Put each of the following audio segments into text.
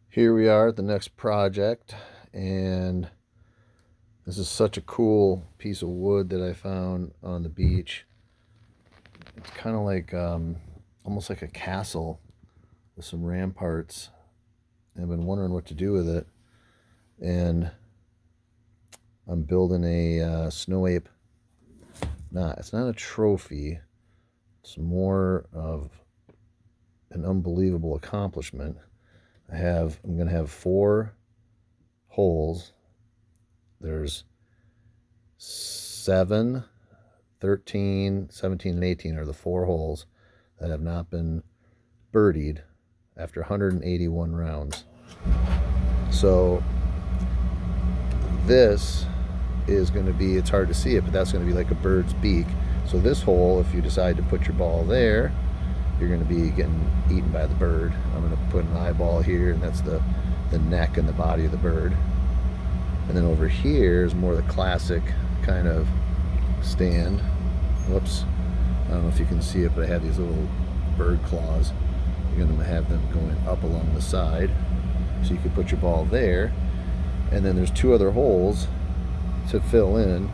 Here we are at the next project, and this is such a cool piece of wood that I found on the beach. It's kind of like almost like a castle with some ramparts. I've been wondering what to do with it, and I'm building a snow ape. It's not a trophy. It's more of an unbelievable accomplishment. I'm going to have 4 holes. There's 7, 13, 17, and 18 are the 4 holes that have not been birdied after 181 rounds. So this is going to be, it's hard to see it, but that's going to be like a bird's beak. So this hole, if you decide to put your ball there, you're going to be getting eaten by the bird. I'm going to put an eyeball here, and that's the neck and the body of the bird. And then over here is more the classic kind of stand. Whoops. I don't know if you can see it, but I have these little bird claws. You're going to have them going up along the side. So you can put your ball there. And then there's 2 other holes to fill in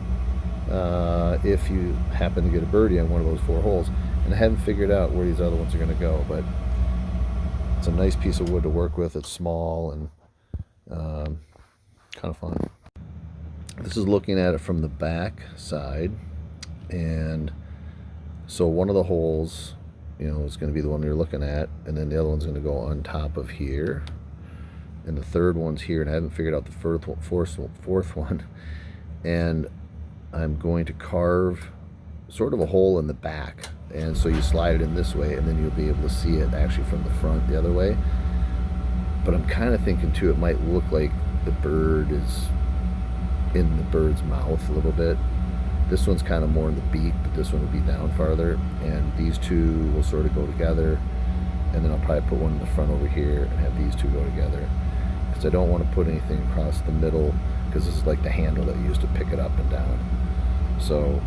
if you happen to get a birdie on one of those 4 holes. And I haven't figured out where these other ones are going to go, but it's a nice piece of wood to work with. It's small and kind of fun. This is looking at it from the back side, and so one of the holes, is going to be the one you're looking at, and then the other one's going to go on top of here, and the third one's here, and I haven't figured out the fourth one, and I'm going to carve sort of a hole in the back, and so you slide it in this way, and then you'll be able to see it actually from the front the other way. But I'm kind of thinking too, it might look like the bird is in the bird's mouth a little bit. This one's kind of more in the beak, but this one will be down farther, and these 2 will sort of go together, and then I'll probably put one in the front over here and have these 2 go together, because I don't want to put anything across the middle, because this is like the handle that you use to pick it up and down. So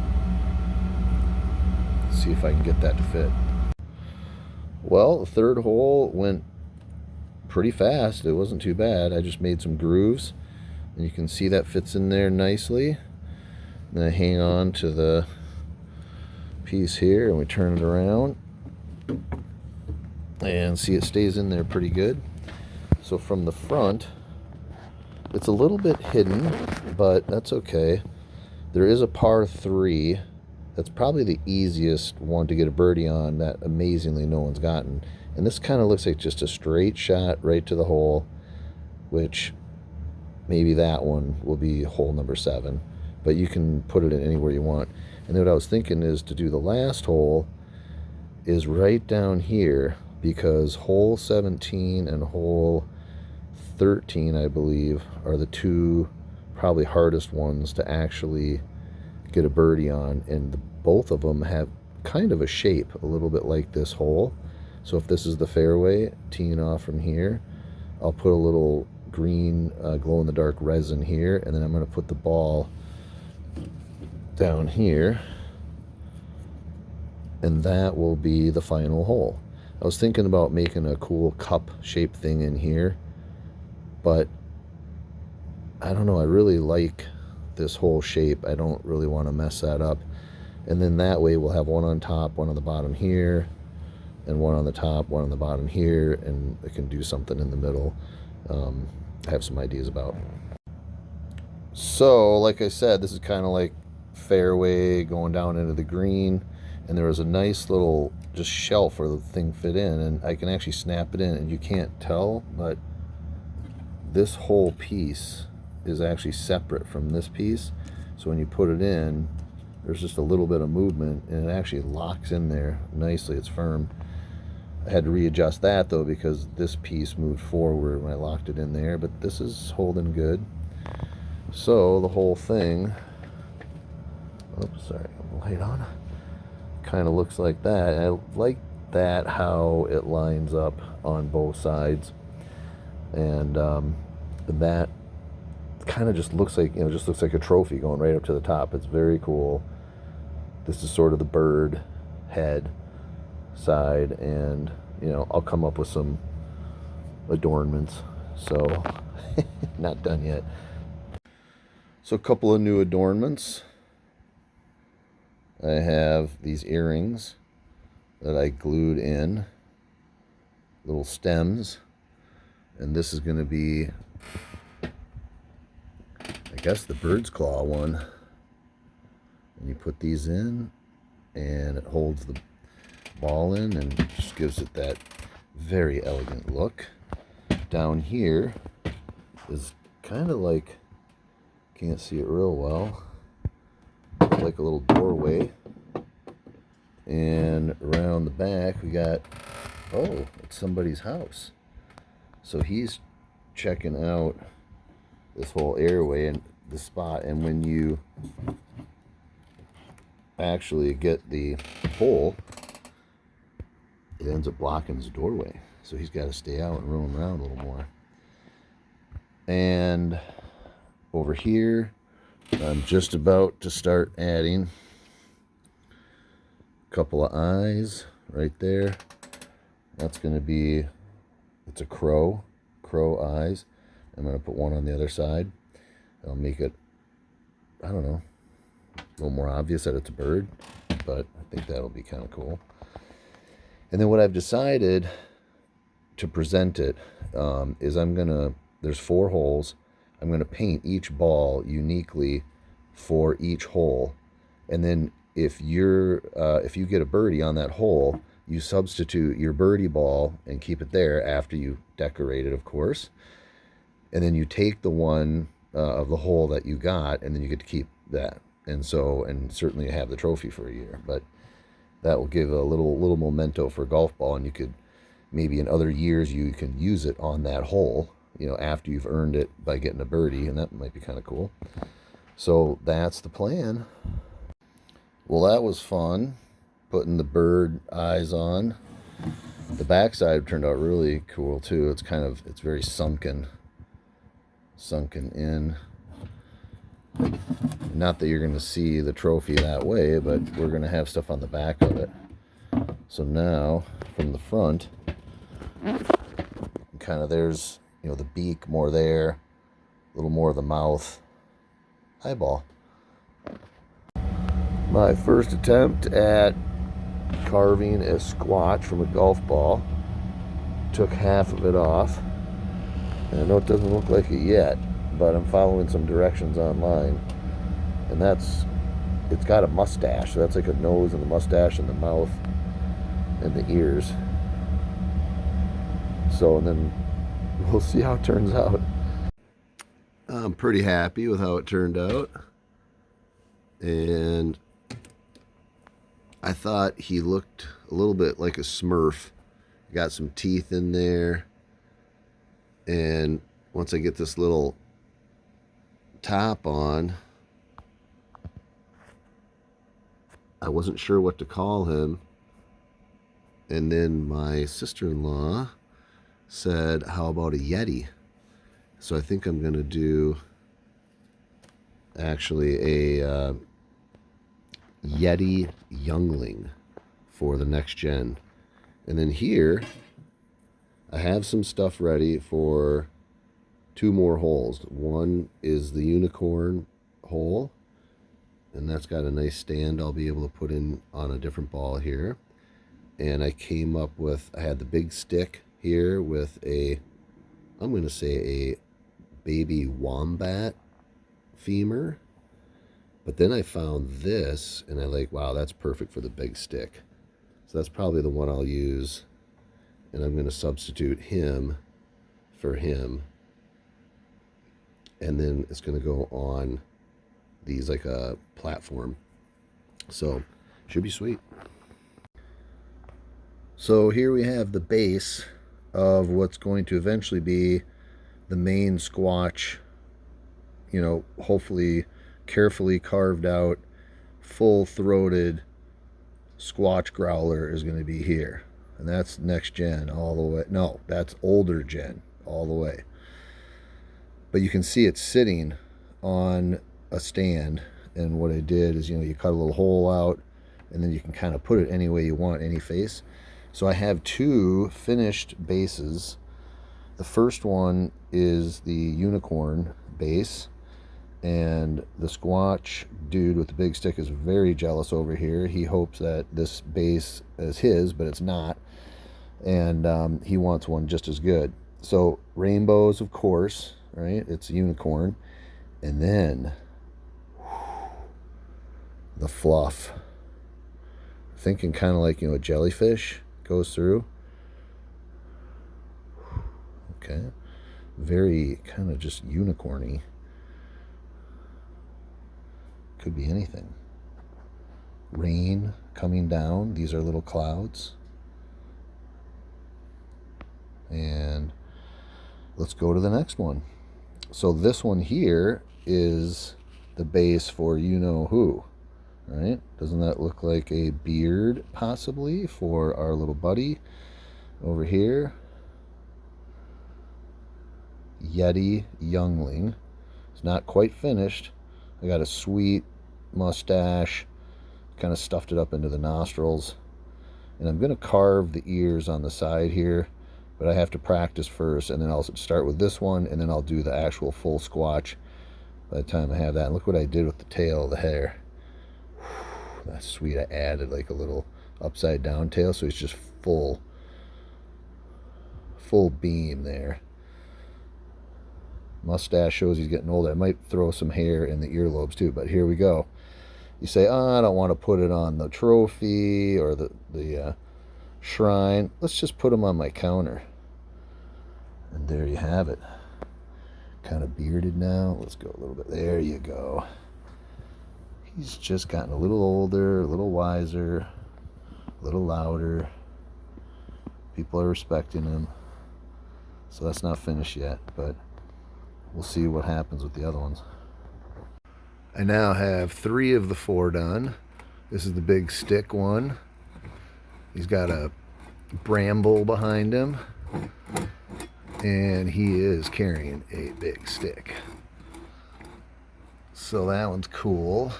let's see if I can get that to fit. Well, the 3rd hole went pretty fast. It wasn't too bad. I just made some grooves, and you can see that fits in there nicely. Then I hang on to the piece here, and we turn it around, and see it stays in there pretty good. So from the front, it's a little bit hidden, but that's okay. There is a par 3. That's probably the easiest one to get a birdie on that amazingly no one's gotten. And this kind of looks like just a straight shot right to the hole, which maybe that one will be hole number 7. But you can put it in anywhere you want. And then what I was thinking is to do the last hole is right down here, because hole 17 and hole 13, I believe, are the 2 probably hardest ones to actually get a birdie on, and both of them have kind of a shape a little bit like this hole. So if this is the fairway, teeing off from here, I'll put a little green glow-in-the-dark resin here, and then I'm going to put the ball down here, and that will be the final hole. I was thinking about making a cool cup shaped thing in here, but I don't know, I really like this whole shape. I don't really want to mess that up. And then that way we'll have one on top, one on the bottom here, and one on the top, one on the bottom here, and I can do something in the middle. I have some ideas about. So like I said, this is kind of like fairway going down into the green, and there was a nice little just shelf where the thing fit in, and I can actually snap it in, and you can't tell, but this whole piece is actually separate from this piece. So when you put it in, there's just a little bit of movement, and it actually locks in there nicely. It's firm. I had to readjust that though, because this piece moved forward when I locked it in there, but this is holding good. So the whole thing, oops, sorry, light on, kind of looks like that. I like that, how it lines up on both sides, and that kind of just looks like, just looks like a trophy going right up to the top. It's very cool. This is sort of the bird head side, and I'll come up with some adornments So not done yet. So a couple of new adornments. I have these earrings that I glued in, little stems, and this is going to be, I guess, the bird's claw one. And you put these in, and it holds the ball in and just gives it that very elegant look. Down here is kind of like, can't see it real well, like a little doorway. And around the back we got, oh, it's somebody's house. So he's checking out this whole airway and the spot, and when you actually get the hole, it ends up blocking his doorway. So he's got to stay out and roam around a little more. And over here, I'm just about to start adding a couple of eyes right there. That's going to be, it's a crow eyes. I'm going to put one on the other side. I'll make it, I don't know, a little more obvious that it's a bird, but I think that'll be kind of cool. And then what I've decided to present it is there's 4 holes. I'm going to paint each ball uniquely for each hole. And then if you get a birdie on that hole, you substitute your birdie ball and keep it there after you decorate it, of course. And then you take the one of the hole that you got, and then you get to keep that. And certainly have the trophy for a year. But that will give a little memento for a golf ball, and you could maybe in other years you can use it on that hole, after you've earned it by getting a birdie, and that might be kind of cool. So that's the plan. Well, that was fun, putting the bird eyes on. The backside turned out really cool too. It's very sunken in. Not that you're going to see the trophy that way, but we're going to have stuff on the back of it. So now, from the front, kind of there's, the beak more there, a little more of the mouth, eyeball. My first attempt at carving a squatch from a golf ball. Took half of it off. And I know it doesn't look like it yet, but I'm following some directions online. And it's got a mustache. So that's like a nose and a mustache and the mouth and the ears. So, and then we'll see how it turns out. I'm pretty happy with how it turned out. And I thought he looked a little bit like a Smurf. Got some teeth in there. And once I get this little top on, I wasn't sure what to call him. And then my sister-in-law said, how about a Yeti? So I think I'm going to do actually a Yeti youngling for the next gen. And then here, I have some stuff ready for 2 more holes. One is the unicorn hole, and that's got a nice stand I'll be able to put in on a different ball here. And I came up with, I had the big stick here with I'm going to say a baby wombat femur. But then I found this, and I like, wow, that's perfect for the big stick. So that's probably the one I'll use. And I'm going to substitute him for him. And then it's going to go on these like a platform. So, should be sweet. So here we have the base of what's going to eventually be the main squatch, hopefully carefully carved out, full-throated squatch growler is going to be here. And that's next gen all the way. No, that's older gen all the way. But you can see it sitting on a stand. And what I did is, you cut a little hole out, and then you can kind of put it any way you want, any face. So I have 2 finished bases The first one is the unicorn base, and the Squatch dude with the big stick is very jealous over here. He hopes that this base is his, but it's not, and he wants one just as good. So rainbows, of course, right? It's a unicorn, and then the fluff. Thinking kind of like, a jellyfish goes through. Okay. Very kind of just unicorny. Could be anything. Rain coming down. These are little clouds. And let's go to the next one. So this one here is the base for you-know-who, right? Doesn't that look like a beard, possibly, for our little buddy over here? Yeti youngling. It's not quite finished. I got a sweet mustache, kind of stuffed it up into the nostrils, and I'm going to carve the ears on the side here, but I have to practice first, and then I'll start with this one, and then I'll do the actual full Squatch by the time I have that. And look what I did with the tail, the hair. That's sweet. I added like a little upside down tail, so it's just full beam there. Mustache shows he's getting older. I might throw some hair in the earlobes too, but here we go. You say, I don't want to put it on the trophy or the shrine. Let's just put them on my counter. And there you have it. Kind of bearded now. Let's go a little bit. There you go. He's just gotten a little older, a little wiser, a little louder. People are respecting him. So that's not finished yet, but we'll see what happens with the other ones. I now have 3 of the 4 done. This is the big stick one. He's got a bramble behind him, and he is carrying a big stick. So that one's cool.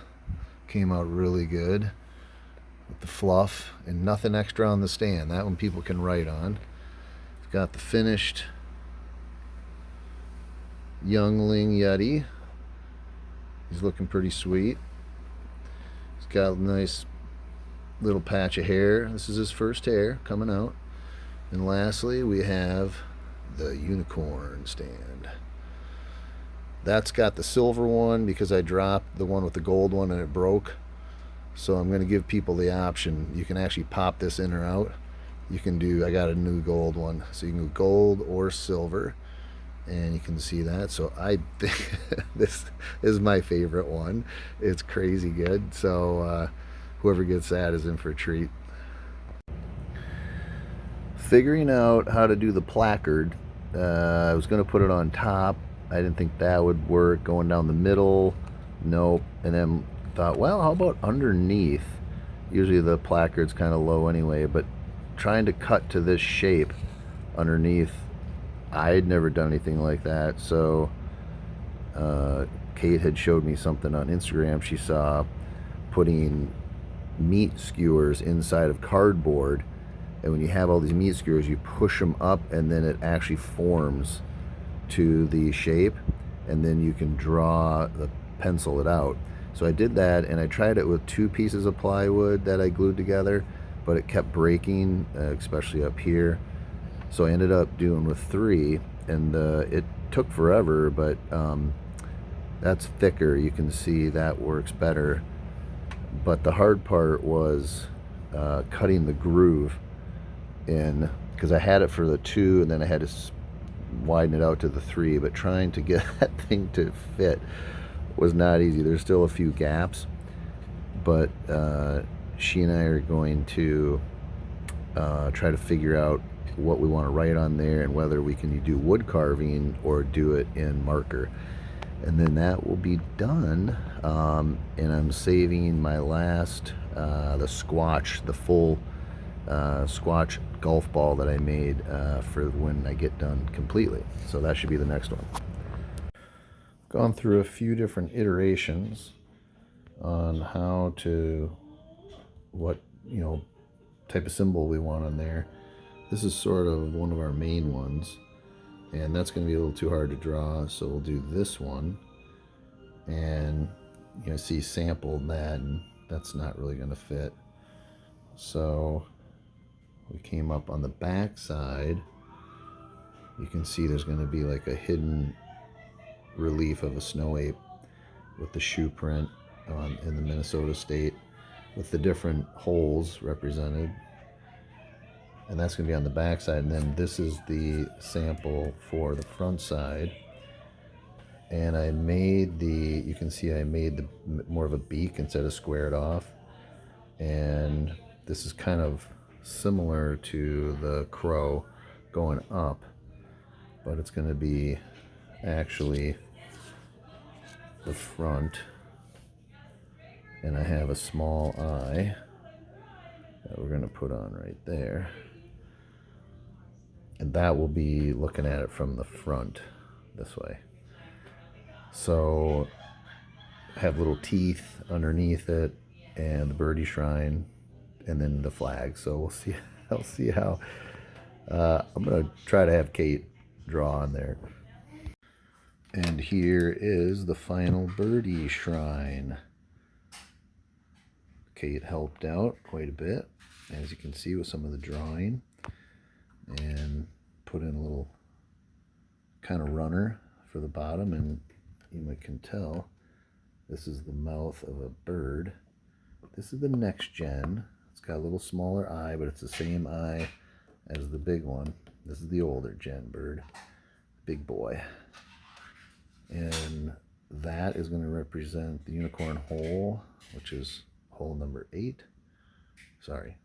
Came out really good with the fluff and nothing extra on the stand. That one people can write on. It's got the finished youngling Yeti. He's looking pretty sweet. He's got a nice little patch of hair. This is his first hair coming out. And lastly, we have the unicorn stand. That's got the silver one because I dropped the one with the gold one and it broke. So I'm going to give people the option. You can actually pop this in or out. You can do, I got a new gold one. So you can go gold or silver. And you can see that. So I think this is my favorite one. It's crazy good. So whoever gets that is in for a treat. Figuring out how to do the placard. I was going to put it on top. I didn't think that would work. Going down the middle, nope. And then thought, well, how about underneath? Usually the placard's kind of low anyway, but trying to cut to this shape underneath, I had never done anything like that. So Kate had showed me something on Instagram. She saw putting meat skewers inside of cardboard, and when you have all these meat skewers, you push them up and then it actually forms to the shape, and then you can pencil it out. So I did that, and I tried it with 2 pieces of plywood that I glued together, but it kept breaking, especially up here. So I ended up doing with 3, and it took forever, but that's thicker. You can see that works better. But the hard part was cutting the groove in, because I had it for the 2, and then I had to widen it out to the 3, but trying to get that thing to fit was not easy. There's still a few gaps, but she and I are going to try to figure out what we want to write on there and whether we can do wood carving or do it in marker, and then that will be done. And I'm saving my last the Squatch, the full Squatch golf ball that I made for when I get done completely. So that should be the next one. Gone through a few different iterations on how to, what type of symbol we want on there. This is sort of one of our main ones. And that's going to be a little too hard to draw, so we'll do this one. And see sampled that, and that's not really going to fit. So we came up on the back side. You can see there's going to be like a hidden relief of a snow ape with the shoe print in the Minnesota state with the different holes represented. And that's going to be on the back side. And then this is the sample for the front side. And I made you can see I made more of a beak instead of squared off. And this is kind of similar to the crow going up, but it's going to be actually the front. And I have a small eye that we're going to put on right there. And that will be looking at it from the front this way. So I have little teeth underneath it and the Birdie Shrine and then the flag. So we'll see. I'll see how. I'm going to try to have Kate draw on there. And here is the final Birdie Shrine. Kate helped out quite a bit, as you can see, with some of the drawing, and put in a little kind of runner for the bottom, and you can tell this is the mouth of a bird. This is the next gen. It's got a little smaller eye, but it's the same eye as the big one. This is the older gen bird, big boy. And that is going to represent the unicorn hole, which is hole number 8. Sorry,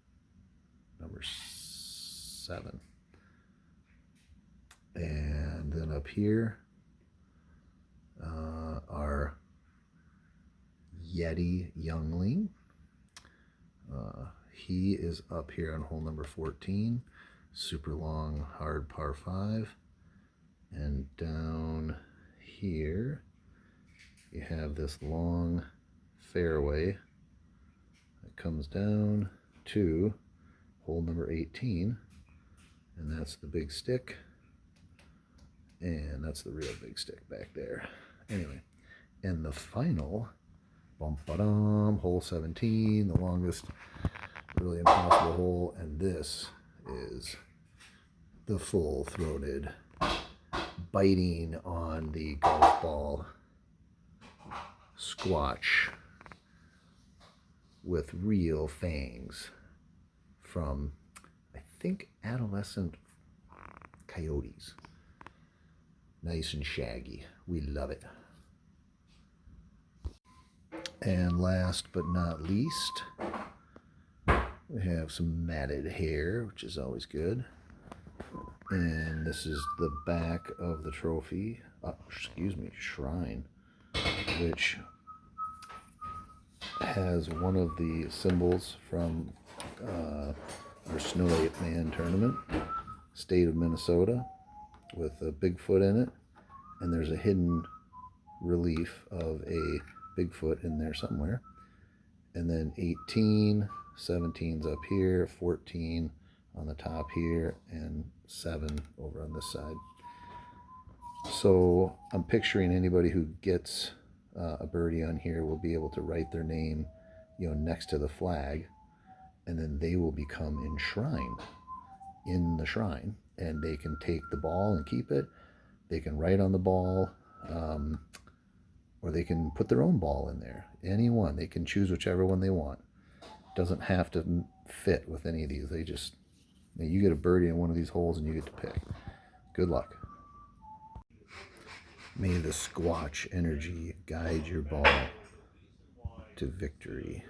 number 7. And then up here, our Yeti youngling. He is up here on hole number 14. Super long, hard par 5. And down here, you have this long fairway that comes down to hole number 18. And that's the big stick. And that's the real big stick back there. Anyway, and the final, hole 17, the longest, really impossible hole. And this is the full-throated, biting on the golf ball squatch with real fangs from, I think, adolescent coyotes. Nice and shaggy. We love it. And last but not least, we have some matted hair, which is always good. And this is the back of the trophy, shrine, which has one of the symbols from our Snow Ape Man tournament, state of Minnesota, with a Bigfoot in it, and there's a hidden relief of a Bigfoot in there somewhere. And then 18, 17's up here, 14 on the top here, and 7 over on this side. So I'm picturing anybody who gets a birdie on here will be able to write their name, next to the flag, and then they will become enshrined in the shrine, and they can take the ball and keep it. They can write on the ball, or they can put their own ball in there. Any one. They can choose whichever one they want. Doesn't have to fit with any of these. You get a birdie in one of these holes and you get to pick. Good luck. May the Squatch energy guide your ball to victory.